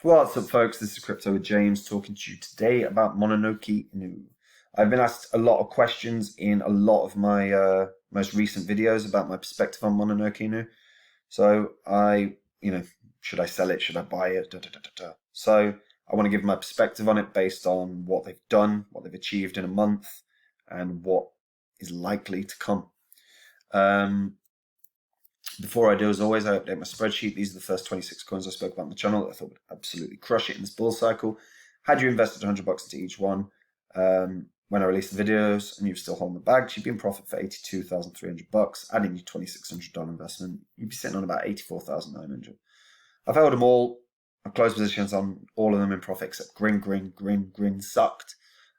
What's up, folks? This is Crypto with James talking to you today about Mononoke Inu. I've been asked a lot of questions in a lot of my most recent videos about my perspective on Mononoke Inu. So should I sell it? Should I buy it? So I want to give my perspective on it based on what they've done, what they've achieved in a month, and what is likely to come. Before I do, as always, I update my spreadsheet. These are the first 26 coins I spoke about on the channel that I thought would absolutely crush it in this bull cycle. Had you invested $100 into each one when I released the videos and you're still holding the bag, you'd be in profit for $82,300. Adding your $2,600 investment, you'd be sitting on about $84,900. I've held them all. I've closed positions on all of them in profit except Grin sucked.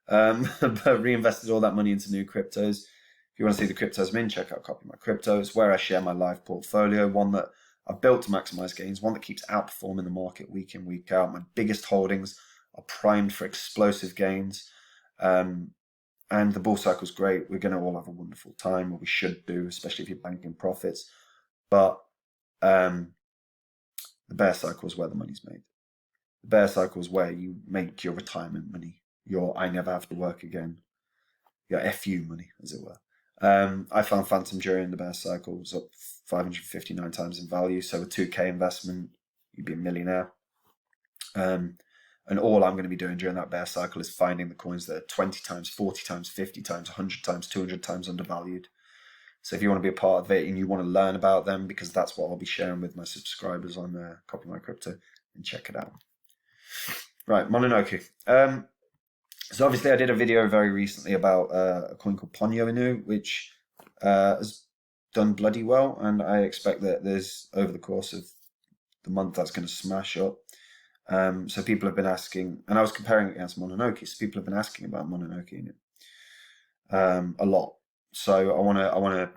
But reinvested all that money into new cryptos. If you want to see the cryptos I'm in, check out Copy My Cryptos, where I share my live portfolio, one that I've built to maximize gains, one that keeps outperforming the market week in, week out. My biggest holdings are primed for explosive gains. And the bull cycle's great. We're going to all have a wonderful time, or we should do, especially if you're banking profits. But the bear cycle is where the money's made. The bear cycle is where you make your retirement money, your I never have to work again, your FU money, as it were. I found Phantom during the bear cycle was up 559 times in value. So a 2K investment, you'd be a millionaire. And all I'm going to be doing during that bear cycle is finding the coins that are 20 times, 40 times, 50 times, 100 times, 200 times undervalued. So if you want to be a part of it and you want to learn about them, because that's what I'll be sharing with my subscribers on Copy My Crypto, then check it out. Right, Mononoke. So obviously I did a video very recently about a coin called Ponyo Inu, which has done bloody well, and I expect that there's, over the course of the month, that's going to smash up. So people have been asking, and I was comparing it against Mononoke, so people have been asking about Mononoke Inu a lot. So I want to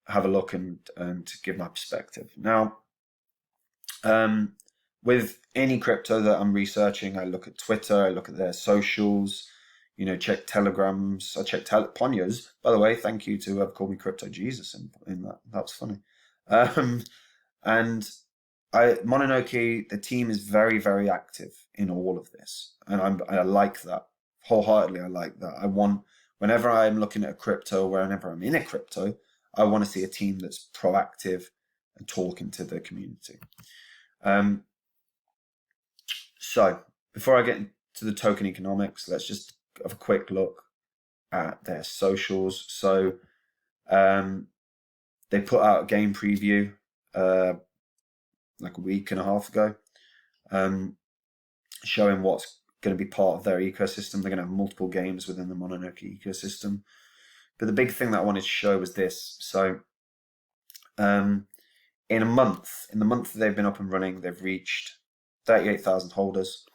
have a look and give my perspective. Now, with any crypto that I'm researching, I look at Twitter, I look at their socials, check telegrams, I check Ponyo's. By the way, thank you to whoever called me Crypto Jesus in that. That was funny. And Mononoke, the team is very, very active in all of this. And I like that. Wholeheartedly, I like that. Whenever I'm looking at a crypto, whenever I'm in a crypto, I want to see a team that's proactive and talking to the community. So before I get into the token economics, let's just have a quick look at their socials. So they put out a game preview like a week and a half ago, showing what's going to be part of their ecosystem. They're going to have multiple games within the Mononoke ecosystem. But the big thing that I wanted to show was this. So in the month that they've been up and running, they've reached 38,000 holders,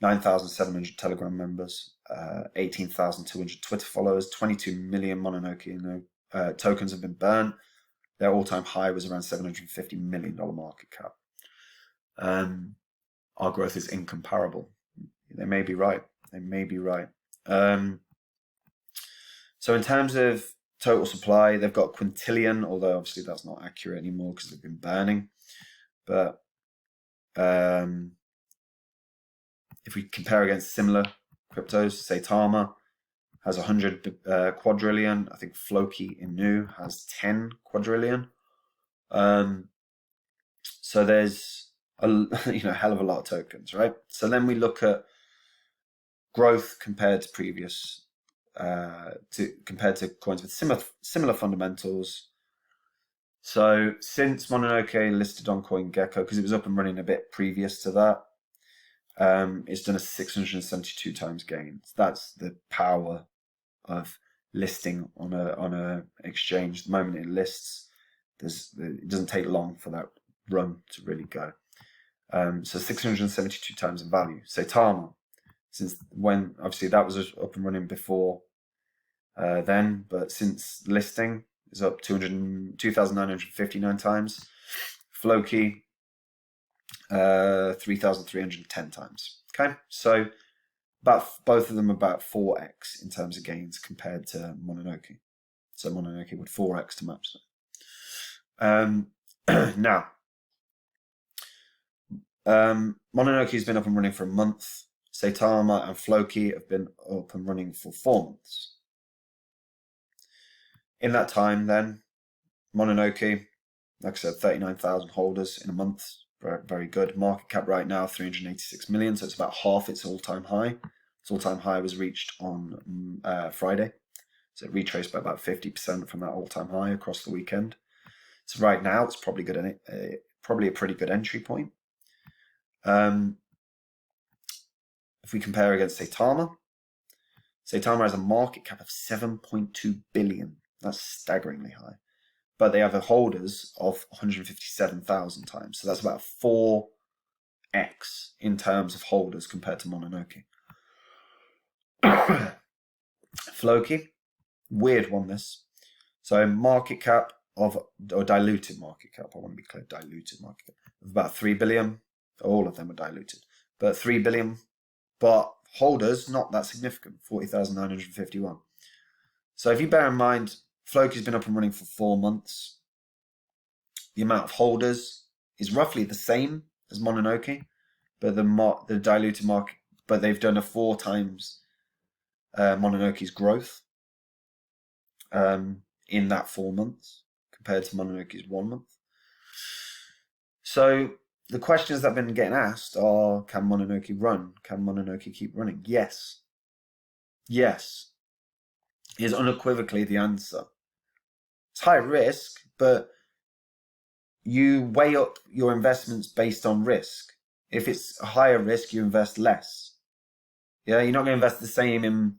9,700 Telegram members, 18,200 Twitter followers, 22 million Mononoke tokens have been burnt. Their all-time high was around $750 million market cap. Our growth is incomparable. They may be right. So in terms of total supply, they've got quintillion, although obviously that's not accurate anymore because they've been burning. But if we compare against similar cryptos, Saitama has 100 quadrillion. I think Floki Inu has 10 quadrillion. So there's a hell of a lot of tokens, right? So then we look at growth compared to previous, compared to coins with similar fundamentals. So since Mononoke listed on CoinGecko, because it was up and running a bit previous to that, it's done a 672 times gain. That's the power of listing on a exchange. The moment it lists, it doesn't take long for that run to really go. So 672 times in value. Saitama, since when, obviously that was up and running before then, but since listing is up 2,959 times. Floki, 3,310 times. Okay, so both of them about 4x in terms of gains compared to Mononoke. So Mononoke would 4x to match them. Now, Mononoke's been up and running for a month. Saitama and Floki have been up and running for 4 months. In that time, then, Mononoke, like I said, 39,000 holders in a month. Very, very good. Market cap right now, 386 million, so it's about half its all-time high. Its all-time high was reached on Friday. So it retraced by about 50% from that all-time high across the weekend. So right now, it's probably good. Probably a pretty good entry point. If we compare against Saitama has a market cap of 7.2 billion. That's staggeringly high. But they have holders of 157,000 times. So that's about 4x in terms of holders compared to Mononoke. Floki, weird one this. So market cap of, or diluted market cap, I want to be clear, diluted market cap, of about 3 billion. All of them are diluted. But 3 billion, but holders not that significant, 40,951. So if you bear in mind, Floki's been up and running for 4 months. The amount of holders is roughly the same as Mononoke, but the diluted market, but they've done a 4 times Mononoke's growth in that 4 months compared to Mononoke's 1 month. So the questions that have been getting asked are, can Mononoke run? Can Mononoke keep running? Yes. Yes is unequivocally the answer. It's high risk, but you weigh up your investments based on risk. If it's a higher risk, you invest less. Yeah, you're not going to invest the same in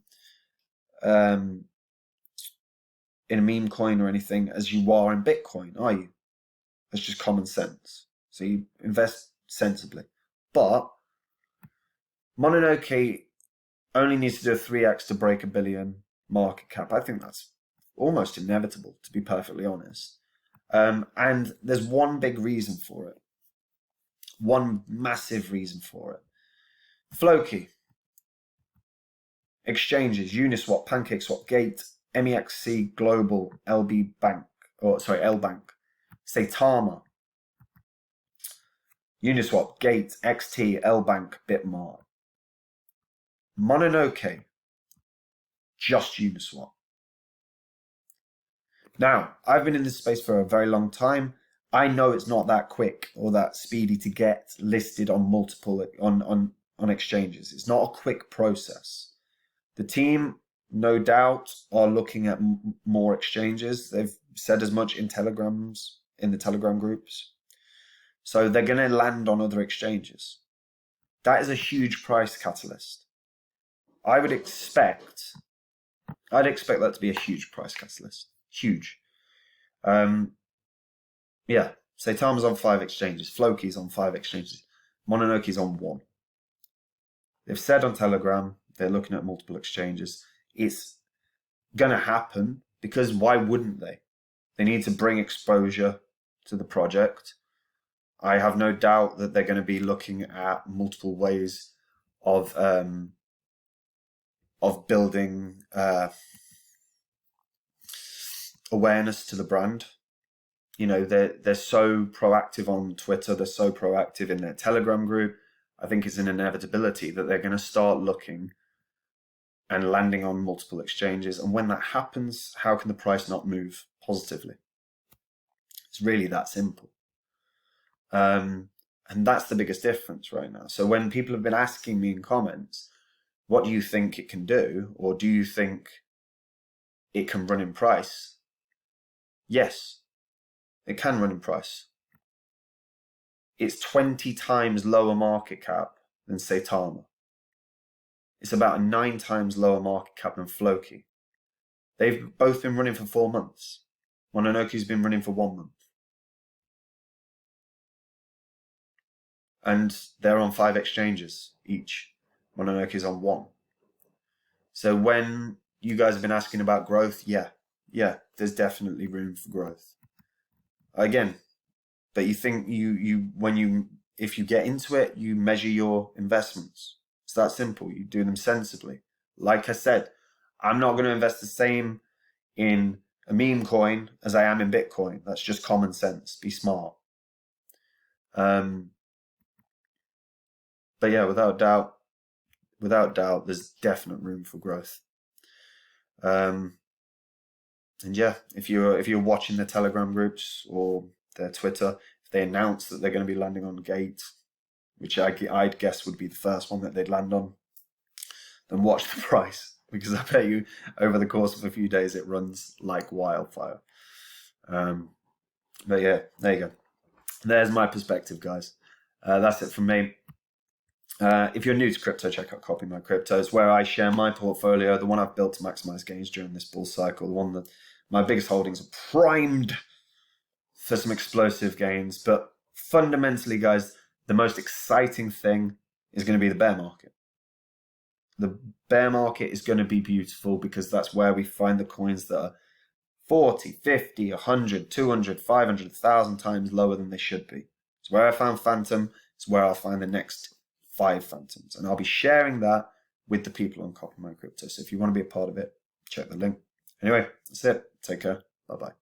a meme coin or anything as you are in Bitcoin, are you? That's just common sense. So you invest sensibly. But Mononoke only needs to do a 3x to break a billion market cap. I think that's almost inevitable, to be perfectly honest. And there's one big reason for it. One massive reason for it. Floki. Exchanges, Uniswap, PancakeSwap, Gate, MEXC, Global, LB Bank, LBank, Saitama, Uniswap, Gate, XT, LBank, Bitmart. Mononoke, just Uniswap. Now, I've been in this space for a very long time. I know it's not that quick or that speedy to get listed on multiple on exchanges. It's not a quick process. The team, no doubt, are looking at more exchanges. They've said as much in the Telegram groups. So they're going to land on other exchanges. That is a huge price catalyst. I'd expect that to be a huge price catalyst. Huge. Yeah, Saitama's on 5 exchanges. Floki's on 5 exchanges. Mononoke's on 1. They've said on Telegram they're looking at multiple exchanges. It's going to happen because why wouldn't they? They need to bring exposure to the project. I have no doubt that they're going to be looking at multiple ways of building awareness to the brand. You know, they're so proactive on Twitter. They're so proactive in their Telegram group. I think it's an inevitability that they're going to start looking and landing on multiple exchanges. And when that happens, how can the price not move positively? It's really that simple. And that's the biggest difference right now. So when people have been asking me in comments, what do you think it can do? Or do you think it can run in price? Yes, it can run in price. It's 20 times lower market cap than Saitama. It's about a 9 times lower market cap than Floki. They've both been running for 4 months. Mononoke's been running for 1 month. And they're on 5 exchanges each. Mononoke's on 1. So when you guys have been asking about growth, yeah, there's definitely room for growth. Again, but you think if you get into it, you measure your investments. It's that simple. You do them sensibly. Like I said, I'm not going to invest the same in a meme coin as I am in Bitcoin. That's just common sense. Be smart. But yeah, without doubt, there's definite room for growth. And yeah, if you're watching the Telegram groups or their Twitter, if they announce that they're going to be landing on Gate, which I'd guess would be the first one that they'd land on, then watch the price, because I bet you over the course of a few days it runs like wildfire. But yeah, there you go. There's my perspective, guys. That's it from me. If you're new to crypto, check out Copy My Crypto. It's where I share my portfolio, the one I've built to maximize gains during this bull cycle, the one that my biggest holdings are primed for some explosive gains. But fundamentally, guys, the most exciting thing is going to be the bear market. The bear market is going to be beautiful because that's where we find the coins that are 40, 50, 100, 200, 500, 1,000 times lower than they should be. It's where I found Phantom. It's where I'll find the next 5 Phantoms. And I'll be sharing that with the people on Copy My Crypto. So if you want to be a part of it, check the link. Anyway, that's it. Take care. Bye-bye.